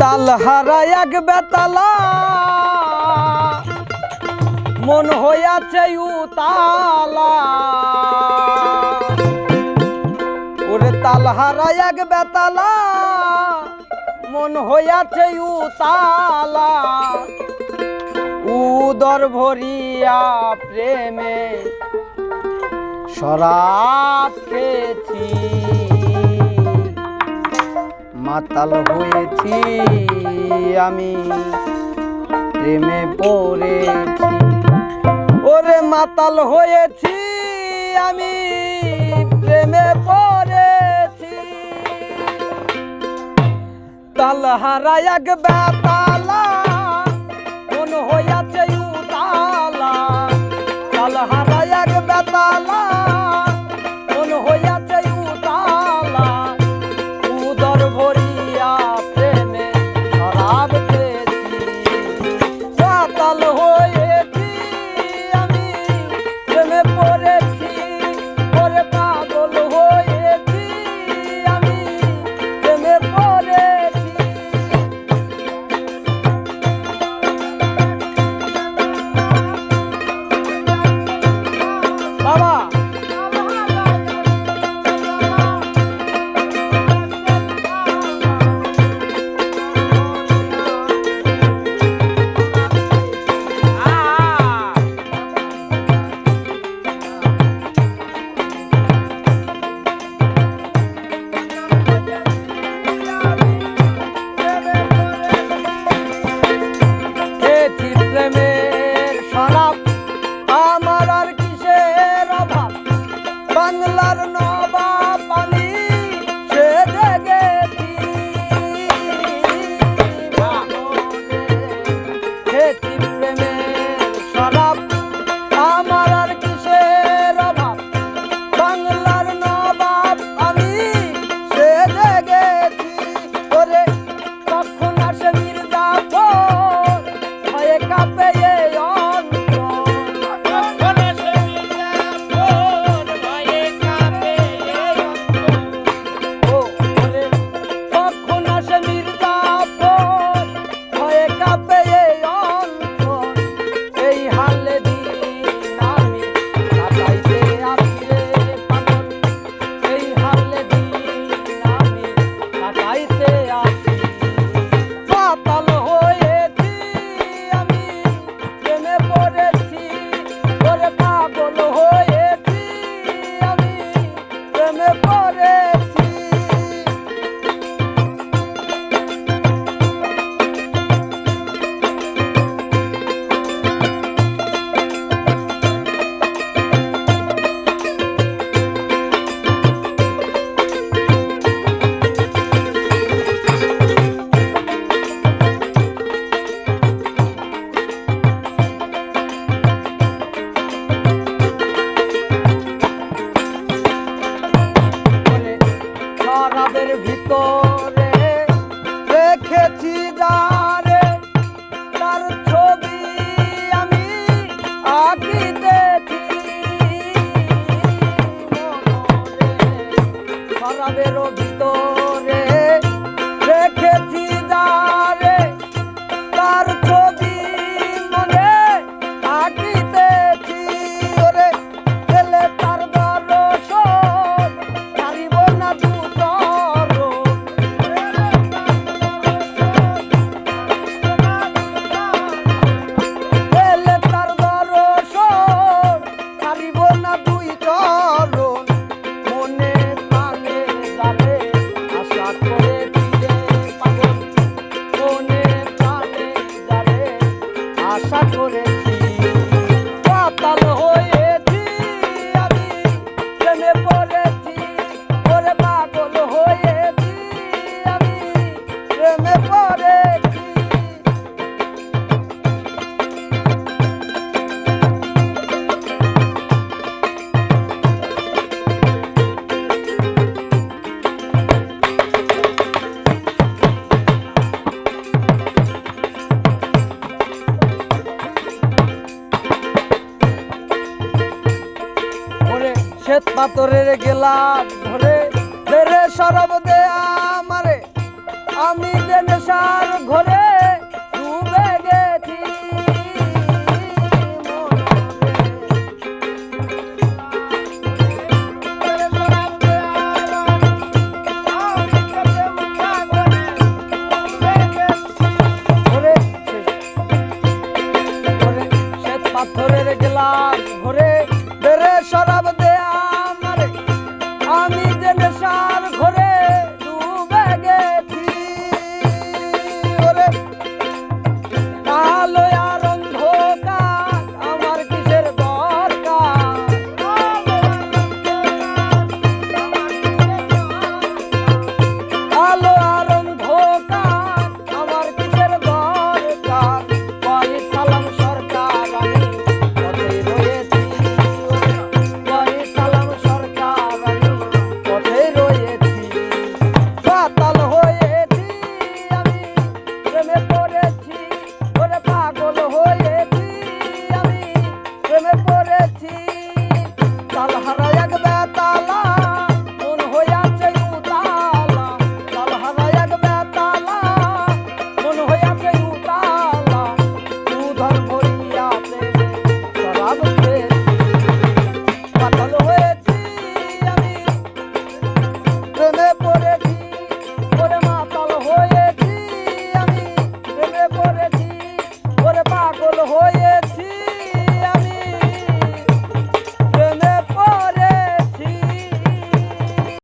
তাল হারা এক বেতালা মন হইয়াছে উতালা ওরে তাল হারা এক বেতালা মন হইয়াছে উতালা উদর ভরিয়া প্রেমে শরাব খেয়েছি মাতাল হয়েছি আমি প্রেমে পড়েছি ওরে মাতাল হয়েছি আমি প্রেমে পড়েছি তাল হারা এক বেতালা মন হইয়াছে উতালা তাল হারা এক বেতালা মন হইয়াছে উতালা উদর ভরিয়া প্রেমে শরাব খেয়েছি মাতাল হয়েছি আমি প্রেমে পড়েছি ওরে পাগল হয়েছি আমি প্রেমে পড়েছি বাবা প্রেমের শরাব আমার আর কিসের অভাব বাংলার নবাব আমি সেজে গেছি খেয়েছি প্রেমের শরাব আমার আর কিসের অভাব বাংলার নবাব আমি সেজে গেছি ওরে কখন আসে মির্জাফর ভয়ে কাঁপে এই অন্তর কখন আসে মির্জাফর ভয়ে কাঁপে এই অন্তর ও ওরে কখন আসে মির্জাফর ভয়ে কাঁপে এই অন্তর এই হালে দিন আমি কাটাইতে আসি রে পাগল এই হালে দিন আমি কাটাইতে আসি মাতাল হয়েছি আমি প্রেমে পড়েছি ওরে পাগল হয়েছি আমি প্রেমে পড়েছি শরাবের ভিতরে রেখেছি যারে তার ছবি আমি আঁকিতেছি শরাবের ভিতরে রেখেছি যারে তার ছবি মনে আঁকিতেছি ওরে এলে তার দর্শন ছাড়িব না এলে তার দর্শন ছাড়িব না দুই চরণ মনে প্রাণে যাবে আশা করে ফিরে পাগল মনে প্রাণে যাবে আশা করেছি মাতাল হয়েছি আমি প্রেমে পড়েছি ওরে পাগল হয়েছি আমি প্রেমে পড়েছি শ্বেত পাথরের গেলা ধরে ধরে শরাব দে আমারে আমি যে নেশার ঘরে ডুবে গেছি পাথরের গ্লাস ভরে বেড়ে শরাব দেয়া আমারে আমি যে নেশার ঘরে ডুবে গেছি ওরে কালো আর অন্ধকার আমার কিসের দরকার কালো আর অন্ধকার আমার কিসের দরকার কই সালাম সরকার আমি পথে রয়েছি কই সালাম সরকার আমি পথে রয়েছি পাতাল হয়েছি আমি প্রেমে পড়েছি ওরে পাগল হয়েছি আমি প্রেমে পড়েছি তালহারা